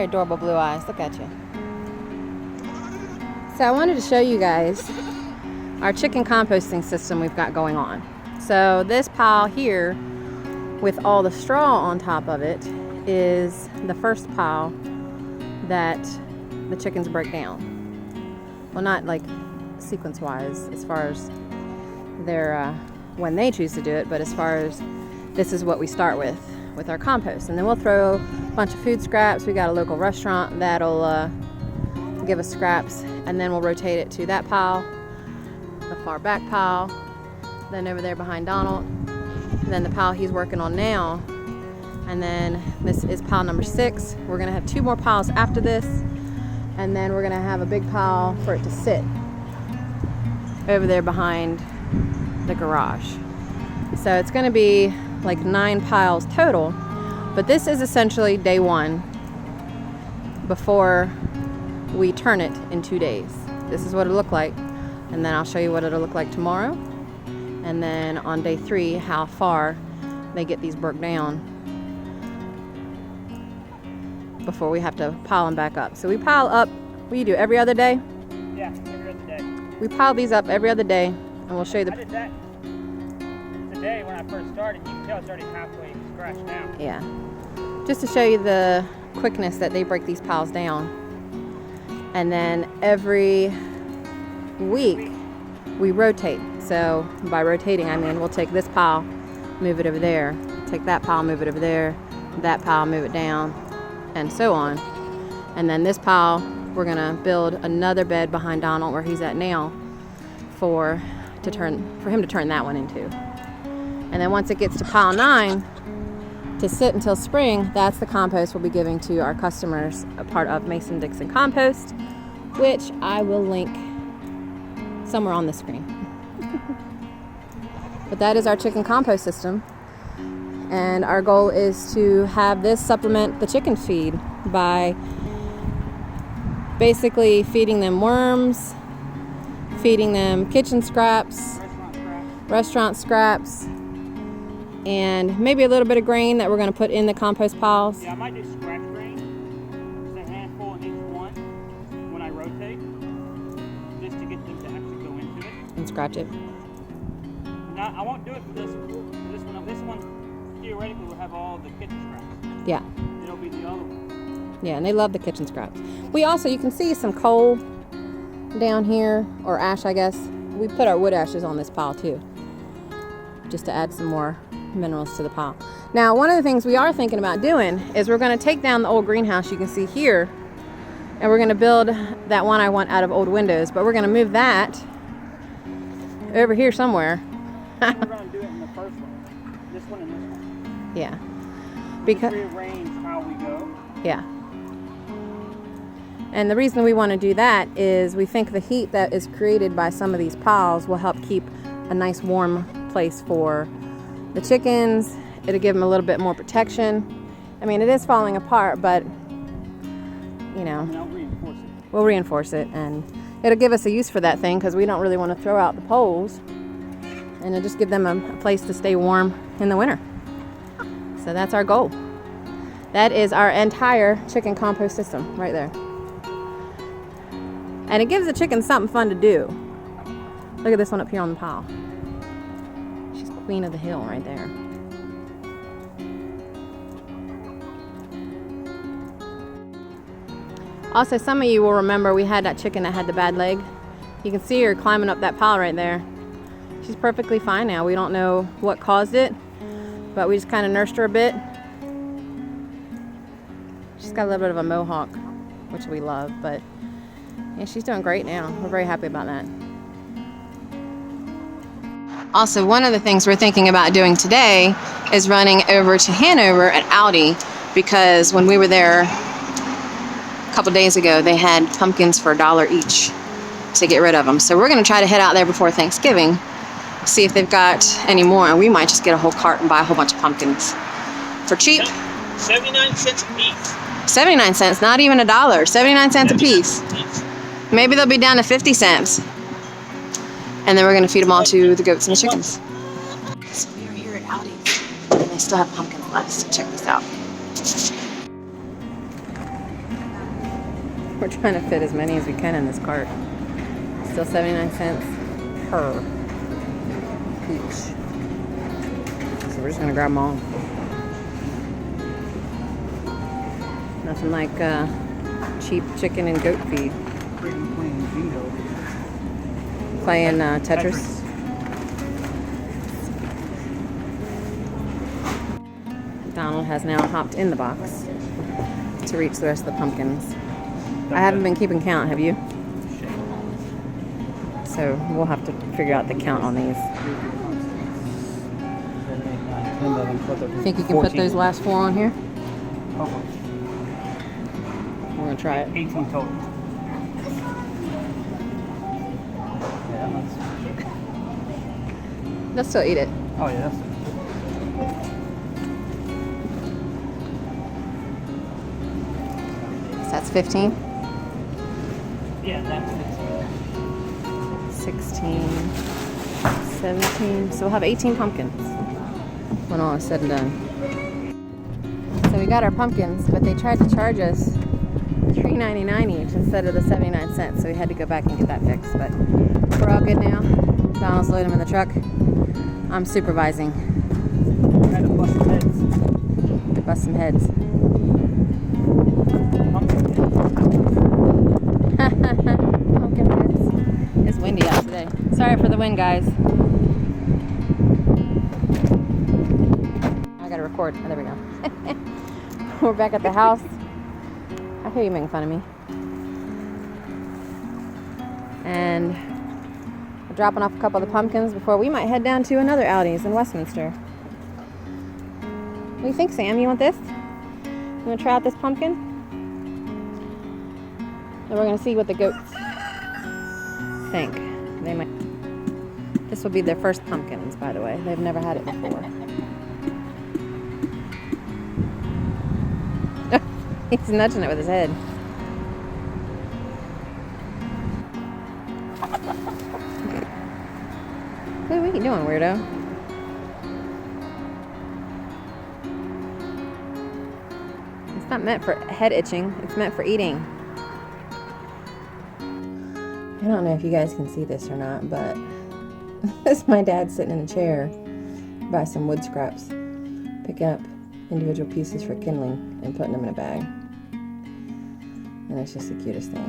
adorable blue eyes. Look at you. So I wanted to show you guys our chicken composting system we've got going on. So this pile here with all the straw on top of it is the first pile that the chickens break down. Well, not like sequence-wise as far as their when they choose to do it, but as far as this is what we start with our compost. And then we'll throw a bunch of food scraps. We got a local restaurant that'll give us scraps, and then we'll rotate it to that pile, the far back pile, then over there behind Donald, and then the pile he's working on now. And then this is pile number 6. We're gonna have 2 more piles after this, and then we're gonna have a big pile for it to sit over there behind the garage. So it's gonna be like 9 piles total, but this is essentially day 1 before we turn it in 2 days. This is what it'll look like, and then I'll show you what it'll look like tomorrow, and then on day 3 how far they get these broke down before we have to pile them back up. So we pile up, what do you do, every other day? Yeah, every other day. We pile these up every other day, and we'll show you the... I did that today when I first started. You can tell it's already halfway scratched down. Yeah. Just to show you the quickness that they break these piles down. And then every week we rotate. So by rotating, I mean we'll take this pile, move it over there, take that pile, move it over there, that pile, move it down, and so on. And then this pile, we're gonna build another bed behind Donald where he's at now for him to turn that one into. And then once it gets to pile 9 to sit until spring, that's the compost we'll be giving to our customers, a part of Mason-Dixon Compost, which I will link somewhere on the screen. But that is our chicken compost system, and our goal is to have this supplement the chicken feed by basically feeding them worms, feeding them kitchen scraps, restaurant scraps, and maybe a little bit of grain that we're going to put in the compost piles. Yeah, I might do scratch grain, just a handful in each one when I rotate, just to get them to actually go into it. And scratch it. Now, I won't do it for this one. This one theoretically will have all the kitchen scraps. Yeah. It'll be the other one. Yeah, and they love the kitchen scraps. We also, you can see some coal down here, or ash, I guess. We put our wood ashes on this pile too, just to add some more minerals to the pile. Now, one of the things we are thinking about doing is we're going to take down the old greenhouse you can see here, and we're going to build that one I want out of old windows, but we're going to move that over here somewhere. We're going to do it in the first one. This one and this one. Yeah. Because rearrange how we go. Yeah. And the reason we want to do that is we think the heat that is created by some of these piles will help keep a nice warm place for the chickens. It'll give them a little bit more protection. I mean, it is falling apart, but you know, we'll reinforce it, and it'll give us a use for that thing because we don't really want to throw out the poles, and it'll just give them a place to stay warm in the winter. So that's our goal. That is our entire chicken compost system right there. And it gives the chickens something fun to do. Look at this one up here on the pile. She's queen of the hill right there. Also, some of you will remember we had that chicken that had the bad leg. You can see her climbing up that pile right there. She's perfectly fine now. We don't know what caused it, but we just kind of nursed her a bit. She's got a little bit of a mohawk, which we love, but yeah, she's doing great now. We're very happy about that. Also, one of the things we're thinking about doing today is running over to Hanover at Aldi, because when we were there a couple days ago, they had pumpkins for $1 each to get rid of them. So we're going to try to head out there before Thanksgiving, see if they've got any more, and we might just get a whole cart and buy a whole bunch of pumpkins for cheap. 79 cents a piece. 79 cents, not even $1. 79 cents a piece. Maybe they'll be down to 50 cents. And then we're going to feed them all to the goats and the chickens. So we are here at Aldi, and they still have pumpkins left, so check this out. We're trying to fit as many as we can in this cart. Still 79 cents per each. So we're just gonna grab them all. Nothing like cheap chicken and goat feed. Playing Tetris. Donald has now hopped in the box to reach the rest of the pumpkins. I haven't been keeping count, have you? So we'll have to figure out the count on these. Think you can put those last 4 on here? We're gonna try it. 18 total. They'll still eat it. Oh yeah, So that's 15. yeah, that's 16, 17. So we'll have 18 pumpkins when all is said and done. So we got our pumpkins, but they tried to charge us $3.99 each instead of the 79 cents. So we had to go back and get that fixed. But we're all good now. Donald's loading them in the truck. I'm supervising. Try to bust some heads. Bust some heads. Pumpkin heads. It's windy out today. Sorry for the wind, guys. I gotta record. Oh, there we go. We're back at the house. I hear you making fun of me. And we're dropping off a couple of the pumpkins before we might head down to another Aldi's in Westminster. What do you think, Sam? You want this? You want to try out this pumpkin? And we're going to see what the goats think. They might. This will be their first pumpkins, by the way. They've never had it before. He's nudging it with his head. What are you doing, weirdo? It's not meant for head itching. It's meant for eating. I don't know if you guys can see this or not, but this is my dad sitting in a chair by some wood scraps, picking up individual pieces for kindling and putting them in a bag. And it's just the cutest thing.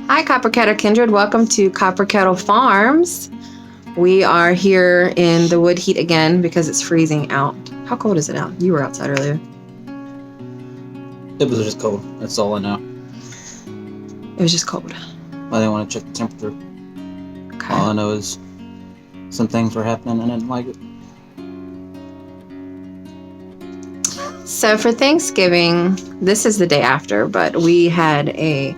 Hi, Copper Kettle Kindred. Welcome to Copper Kettle Farms. We are here in the wood heat again because it's freezing out. How cold is it out? You were outside earlier. It was just cold. That's all I know. It was just cold. I didn't want to check the temperature. Okay. All I know is some things were happening and I didn't like it. So for Thanksgiving, this is the day after, but we had a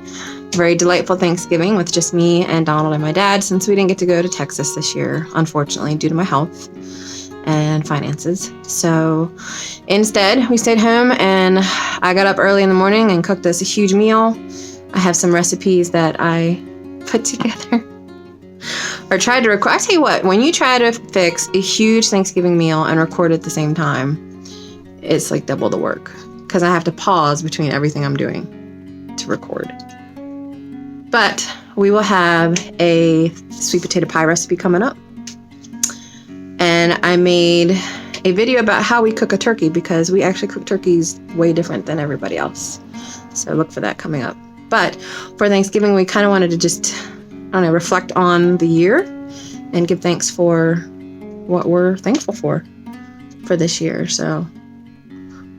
very delightful Thanksgiving with just me and Donald and my dad, since we didn't get to go to Texas this year, unfortunately, due to my health and finances. So instead, we stayed home and I got up early in the morning and cooked us a huge meal. I have some recipes that I put together or tried to record. I tell you what, when you try to fix a huge Thanksgiving meal and record at the same time, it's like double the work because I have to pause between everything I'm doing to record. But we will have a sweet potato pie recipe coming up. And I made a video about how we cook a turkey because we actually cook turkeys way different than everybody else. So look for that coming up. But for Thanksgiving, we kind of wanted to just, I don't know, reflect on the year and give thanks for what we're thankful for this year. So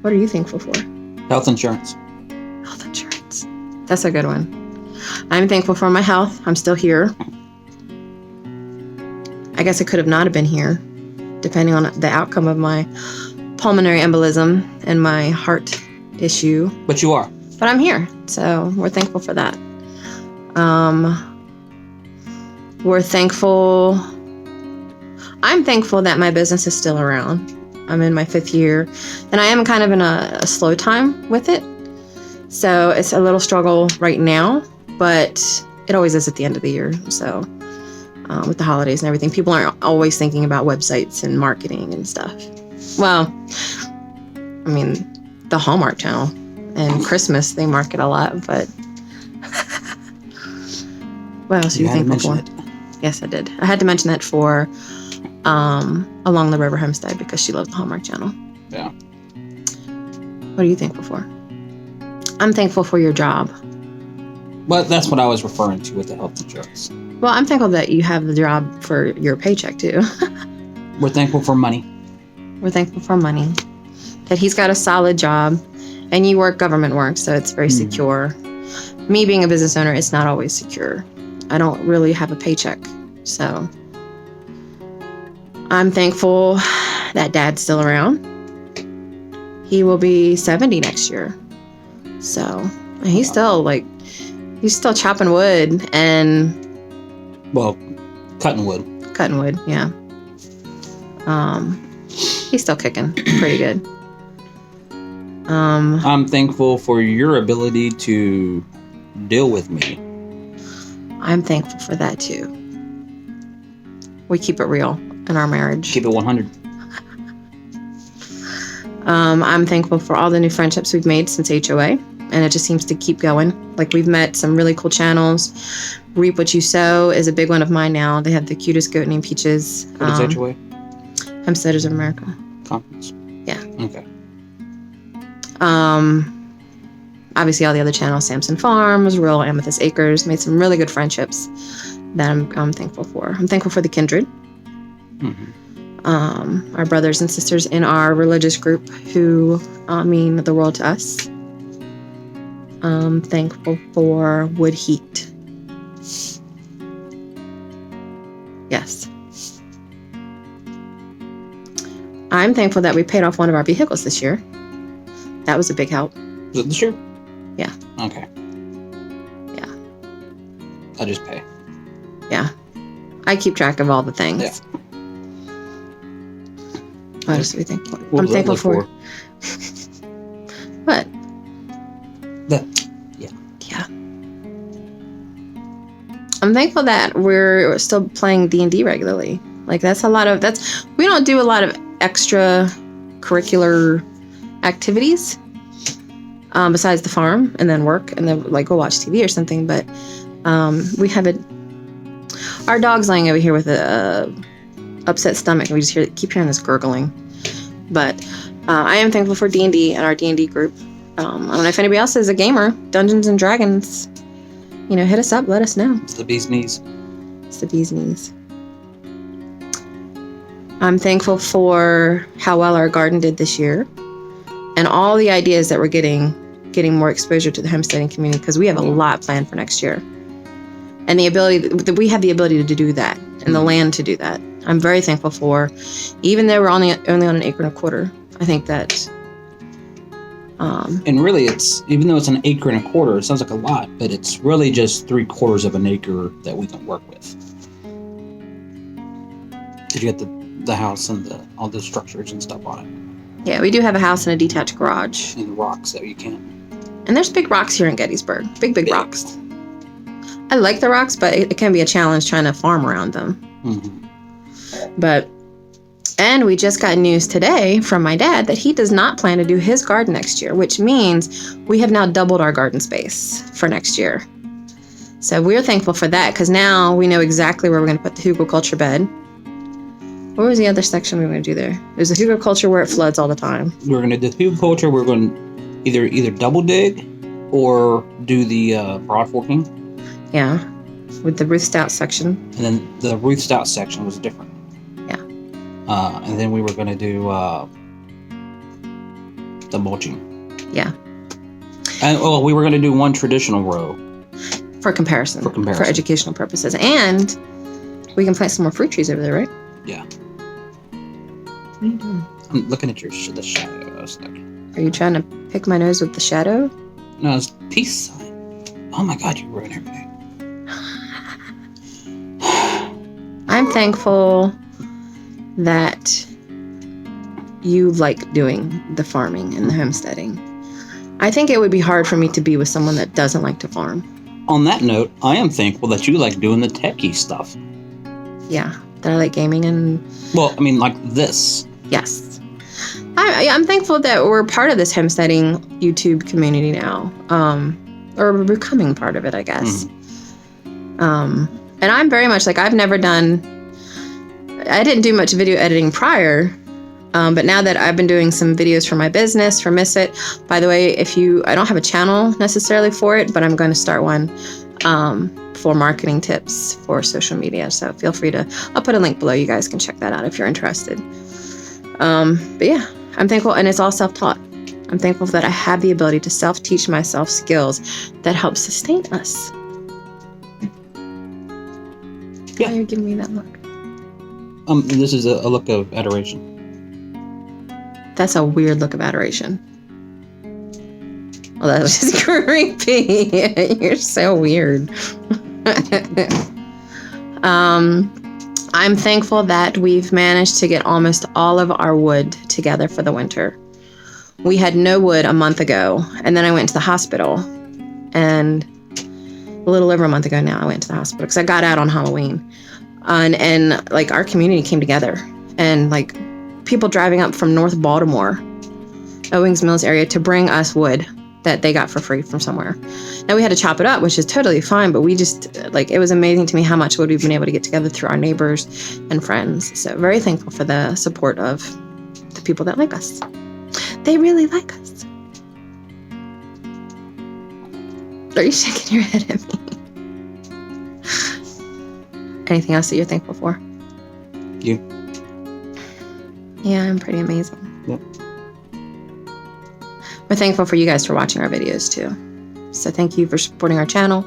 what are you thankful for? Health insurance. Health insurance. That's a good one. I'm thankful for my health. I'm still here. I guess I could have not have been here, depending on the outcome of my pulmonary embolism and my heart issue. But you are. But I'm here, so we're thankful for that. We're thankful. I'm thankful that my business is still around. I'm in my 5th year, and I am kind of in a slow time with it. So it's a little struggle right now, but it always is at the end of the year. So with the holidays and everything, people aren't always thinking about websites and marketing and stuff. Well, I mean, the Hallmark Channel And Christmas, they market a lot, but what else are you had to thankful mention for? it. Yes, I did. I had to mention that for Along the River Homestead because she loves the Hallmark Channel. Yeah. What are you thankful for? I'm thankful for your job. But that's what I was referring to with the health insurance. Well, I'm thankful that you have the job for your paycheck too. We're thankful for money. We're thankful for money. That he's got a solid job and you work government work, so it's very secure. Me being a business owner, it's not always secure. I don't really have a paycheck. So I'm thankful that Dad's still around. He will be 70 next year. So he's still chopping wood and Well, cutting wood. cutting wood, yeah. He's still kicking pretty good. I'm thankful for your ability to deal with me. I'm thankful for that too. We keep it real in our marriage. Keep it 100. I'm thankful for all the new friendships we've made since HOA, and it just seems to keep going. Like, we've met some really cool channels. Reap What You Sow is a big one of mine now. They have the cutest goat named Peaches. What is HOA? Homesteaders of America. Conference. Yeah. Okay. Obviously all the other channels, Samson Farms, Rural Amethyst Acres, made some really good friendships that I'm thankful for. I'm thankful for the kindred. Our brothers and sisters in our religious group who mean the world to us. I'm thankful for wood heat. Yes. I'm thankful that we paid off one of our vehicles this year. That was a big help. Is it this year? Yeah. Okay. Yeah. I just pay. Yeah. I keep track of all the things. Yeah. What else do we think? What I'm was that thankful look for. What? Yeah. Yeah. I'm thankful that we're still playing D&D regularly. Like, we don't do a lot of extra curricular activities besides the farm and then work and then like go watch TV or something. But we have our dog's lying over here with a upset stomach. We just keep hearing this gurgling. But I am thankful for D&D and our D&D group. I don't know if anybody else is a gamer. Dungeons and Dragons, hit us up, let us know. It's the bee's knees. It's the bee's knees. I'm thankful for how well our garden did this year and all the ideas that we're getting more exposure to the homesteading community, because we have a lot planned for next year. And we have the ability to do that and the land to do that. I'm very thankful for, even though we're only on an acre and a quarter. I think that and really, even though it's an acre and a quarter, it sounds like a lot, but it's really just 3/4 of an acre that we can work with. Did you get the house and all the structures and stuff on it? Yeah, we do have a house and a detached garage. And the rocks that you can't. And there's big rocks here in Gettysburg. Big rocks. I like the rocks, but it can be a challenge trying to farm around them. And we just got news today from my dad that he does not plan to do his garden next year, which means we have now doubled our garden space for next year. So we're thankful for that, because now we know exactly where we're going to put the hugelkultur bed. What was the other section we were going to do there? There's a hugelkultur where it floods all the time. We're going to do the hugelkultur. We're going to either double dig or do the broad forking. Yeah, with the Ruth Stout section. And then the Ruth Stout section was different. Yeah. And then we were going to do the mulching. Yeah. And we were going to do one traditional row. For comparison. For educational purposes. And we can plant some more fruit trees over there, right? Yeah. What are you doing? I'm looking at the shadow. I was like, are you trying to pick my nose with the shadow? No, it's peace sign. Oh my God, you ruin everything. I'm thankful that you like doing the farming and the homesteading. I think it would be hard for me to be with someone that doesn't like to farm. On that note, I am thankful that you like doing the techie stuff. Yeah, that I like gaming and... Well, I mean, like this. Yes. I'm thankful that we're part of this homesteading YouTube community now, or we're becoming part of it, I guess. And I'm very much like, I didn't do much video editing prior, but now that I've been doing some videos for my business, for Miss It. By the way, I don't have a channel necessarily for it, but I'm going to start one for marketing tips for social media. So feel free I'll put a link below. You guys can check that out if you're interested. But yeah, I'm thankful, and it's all self-taught. I'm thankful that I have the ability to self-teach myself skills that help sustain us. Yeah. Why are you giving me that look? This is a look of adoration. That's a weird look of adoration. Well, that was just creepy. You're so weird. I'm thankful that we've managed to get almost all of our wood together for the winter. We had no wood a month ago, and then I went to the hospital, and a little over a month ago now I went to the hospital because I got out on Halloween, and like our community came together, and like people driving up from North Baltimore, Owings Mills area, to bring us wood that they got for free from somewhere. Now we had to chop it up, which is totally fine, but we just, like, it was amazing to me how much wood we've been able to get together through our neighbors and friends. So very thankful for the support of the people that like us. They really like us. Are you shaking your head at me? Anything else that you're thankful for? You. Yeah, I'm pretty amazing. Yep. We're thankful for you guys for watching our videos too. So thank you for supporting our channel.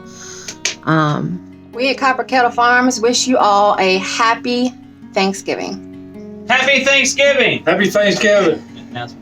We at Copper Kettle Farms wish you all a happy Thanksgiving. Happy Thanksgiving! Happy Thanksgiving. That's